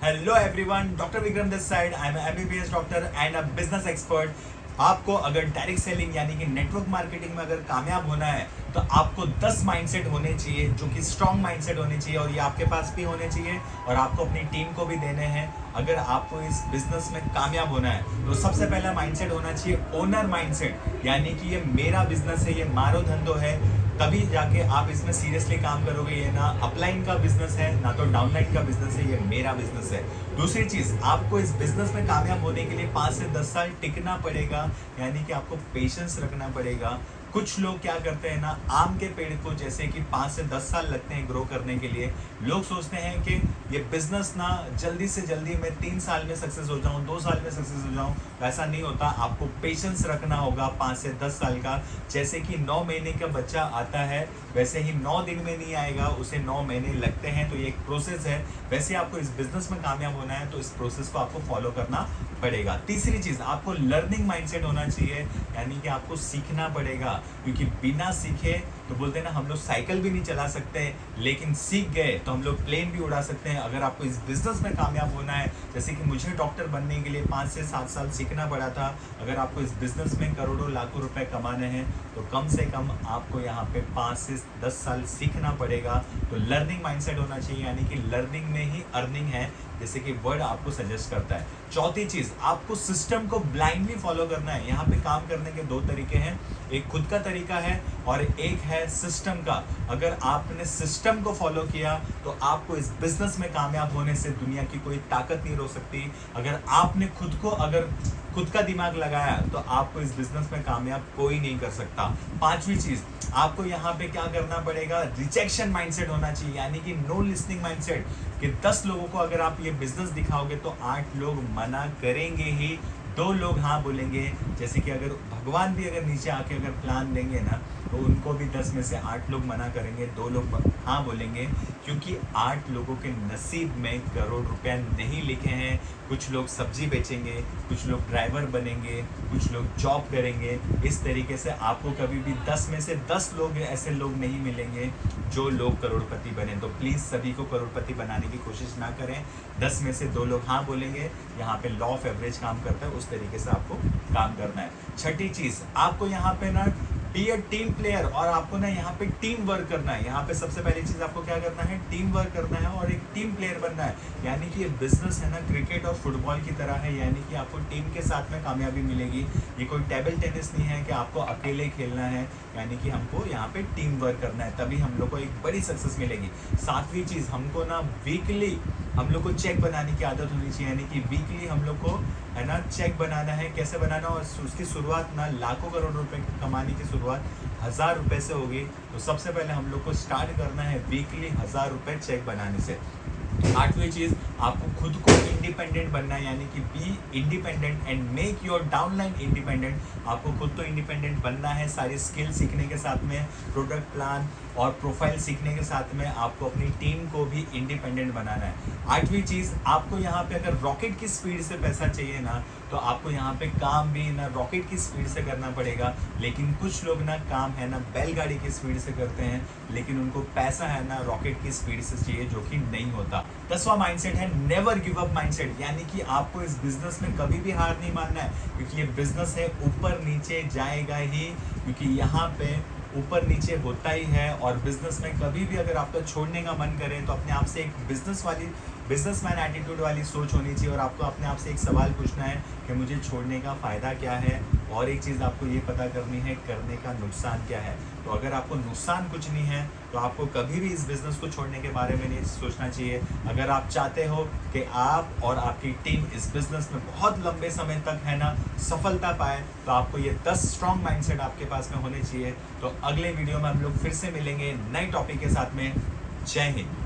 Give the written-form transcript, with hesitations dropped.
Hello everyone, doctor Vikram this side. I am MBBS doctor and a business expert. आपको अगर direct selling यानी कि network marketing में अगर कामयाब होना है तो आपको 10 माइंडसेट होने चाहिए जो कि स्ट्रॉन्ग माइंडसेट होने चाहिए, और ये आपके पास भी होने चाहिए और आपको अपनी टीम को भी देने हैं। अगर आपको इस बिजनेस में कामयाब होना है तो सबसे पहला माइंडसेट होना चाहिए ओनर माइंडसेट, यानी कि ये मेरा बिजनेस है, ये मारो धंधो है, तभी जाके आप इसमें सीरियसली काम करोगे। ये ना अपलाइन का बिजनेस है ना तो डाउनलाइन का बिजनेस है, ये मेरा बिजनेस है। दूसरी चीज, आपको इस बिजनेस में कामयाब होने के लिए 5 से 10 साल टिकना पड़ेगा, यानी कि आपको पेशेंस रखना पड़ेगा। कुछ लोग क्या करते हैं ना, आम के पेड़ को जैसे कि 5 से 10 साल लगते हैं ग्रो करने के लिए। लोग सोचते हैं कि ये बिजनेस ना जल्दी से जल्दी मैं 3 साल में सक्सेस हो जाऊं, 2 साल में सक्सेस हो जाऊं, वैसा नहीं होता। आपको पेशेंस रखना होगा 5 से 10 साल का। जैसे कि 9 महीने का बच्चा आता है वैसे ही 9 दिन में नहीं आएगा, उसे 9 महीने लगते हैं, तो ये एक प्रोसेस है। वैसे आपको इस बिजनेस में कामयाब होना है तो इस प्रोसेस को आपको फॉलो करना पड़ेगा। तीसरी चीज, आपको लर्निंग माइंडसेट होना चाहिए, यानी कि आपको सीखना पड़ेगा, क्योंकि बिना सीखे तो बोलते हैं ना, हम लोग साइकिल भी नहीं चला सकते, लेकिन सीख गए तो हम लोग प्लेन भी उड़ा सकते हैं। अगर आपको इस बिजनेस में कामयाब होना है, जैसे कि मुझे डॉक्टर बनने के लिए 5 से 7 साल सीखना पड़ा था, अगर आपको इस बिजनेस में करोड़ों लाखों रुपए कमाने हैं तो कम से कम आपको यहाँ पे 5 से 10 साल सीखना पड़ेगा। तो लर्निंग माइंडसेट होना चाहिए, यानी कि लर्निंग में ही अर्निंग है, जैसे कि वर्ड आपको सजेस्ट करता है। चौथी चीज, आपको सिस्टम को ब्लाइंडली फॉलो करना है। यहाँ पे काम करने के 2 तरीके हैं, एक खुद का तरीका है और एक है सिस्टम का। अगर आपने सिस्टम को फॉलो किया तो आपको इस बिजनेस में कामयाब होने से दुनिया की कोई ताकत नहीं रोक सकती। अगर आपने खुद का दिमाग लगाया तो आपको इस बिजनेस में कामयाब कोई नहीं कर सकता। 5वीं चीज, आपको यहाँ पे क्या करना पड़ेगा, रिजेक्शन माइंडसेट होना चाहिए, यानी कि नो लिसनिंग माइंडसेट, कि 10 लोगों को अगर आप ये बिजनेस दिखाओगे तो 8 लोग मना करेंगे ही, 2 लोग हाँ बोलेंगे। जैसे कि अगर भगवान भी अगर नीचे आके अगर प्लान देंगे ना तो उनको भी 10 में से 8 लोग मना करेंगे, 2 लोग हाँ बोलेंगे, क्योंकि 8 लोगों के नसीब में करोड़ रुपया नहीं लिखे हैं। कुछ लोग सब्जी बेचेंगे, कुछ लोग ड्राइवर बनेंगे, कुछ लोग जॉब करेंगे। इस तरीके से आपको कभी भी 10 में से 10 लोग ऐसे लोग नहीं मिलेंगे जो लोग करोड़पति बने। तो प्लीज़ सभी को करोड़पति बनाने की कोशिश ना करें। 10 में से 2 लोग हाँ बोलेंगे, यहाँ पे लॉ ऑफ एवरेज काम करता है, उस तरीके से आपको काम करना है। छठी चीज़, आपको यहाँ पे ना बी ए टीम प्लेयर, और आपको ना यहाँ पे टीम वर्क करना है। यहाँ पे सबसे पहली चीज आपको क्या करना है, टीम वर्क करना है और एक टीम प्लेयर बनना है। यानी कि ये बिजनेस है ना क्रिकेट और फुटबॉल की तरह है, यानी कि आपको टीम के साथ में कामयाबी मिलेगी। ये कोई टेबल टेनिस नहीं है कि आपको अकेले खेलना है, यानी कि हमको यहाँ पे टीम वर्क करना है, तभी हम लोग को एक बड़ी सक्सेस मिलेगी। 7वीं चीज, हमको ना वीकली हम लोग को चेक बनाने की आदत होनी चाहिए, यानी कि वीकली हम लोग को है ना चेक बनाना है। कैसे बनाना, और उसकी शुरुआत ना लाखों करोड़ रुपए कमाने की शुरुआत 1000 रुपए से होगी। तो सबसे पहले हम लोग को स्टार्ट करना है वीकली 1000 रुपए चेक बनाने से। 8वीं चीज, आपको खुद को इंडिपेंडेंट बनना है, यानी कि be independent and make your downline independent. आपको खुद तो इंडिपेंडेंट बनना है, सारी स्किल सीखने के साथ में, प्रोडक्ट प्लान और प्रोफाइल सीखने के साथ में आपको अपनी टीम को भी इंडिपेंडेंट बनाना है। 8वीं चीज, आपको यहाँ पे अगर रॉकेट की स्पीड से पैसा चाहिए ना तो आपको यहाँ पे काम भी ना रॉकेट की स्पीड से करना पड़ेगा। लेकिन कुछ लोग ना काम है ना बैलगाड़ी की स्पीड से करते हैं, लेकिन उनको पैसा है ना रॉकेट की स्पीड से चाहिए, जो कि नहीं होता। 10वां माइंडसेट है नेवर गिव अप माइंडसेट, यानी कि आपको इस बिजनेस में कभी भी हार नहीं मानना है, क्योंकि ये बिजनेस है, ऊपर नीचे जाएगा ही, क्योंकि यहाँ पे ऊपर नीचे होता ही है। और बिजनेस में कभी भी अगर आपका छोड़ने का मन करे तो अपने आप से एक बिजनेसमैन एटीट्यूड वाली सोच होनी चाहिए, और आपको अपने आप से एक सवाल पूछना है कि मुझे छोड़ने का फ़ायदा क्या है, और एक चीज़ आपको ये पता करनी है करने का नुकसान क्या है। तो अगर आपको नुकसान कुछ नहीं है तो आपको कभी भी इस बिज़नेस को छोड़ने के बारे में नहीं सोचना चाहिए। अगर आप चाहते हो कि आप और आपकी टीम इस बिज़नेस में बहुत लंबे समय तक है ना सफलता पाए, तो आपको ये 10 स्ट्रॉन्ग माइंडसेट आपके पास में होने चाहिए। तो अगले वीडियो में हम लोग फिर से मिलेंगे नए टॉपिक के साथ में। जय हिंद।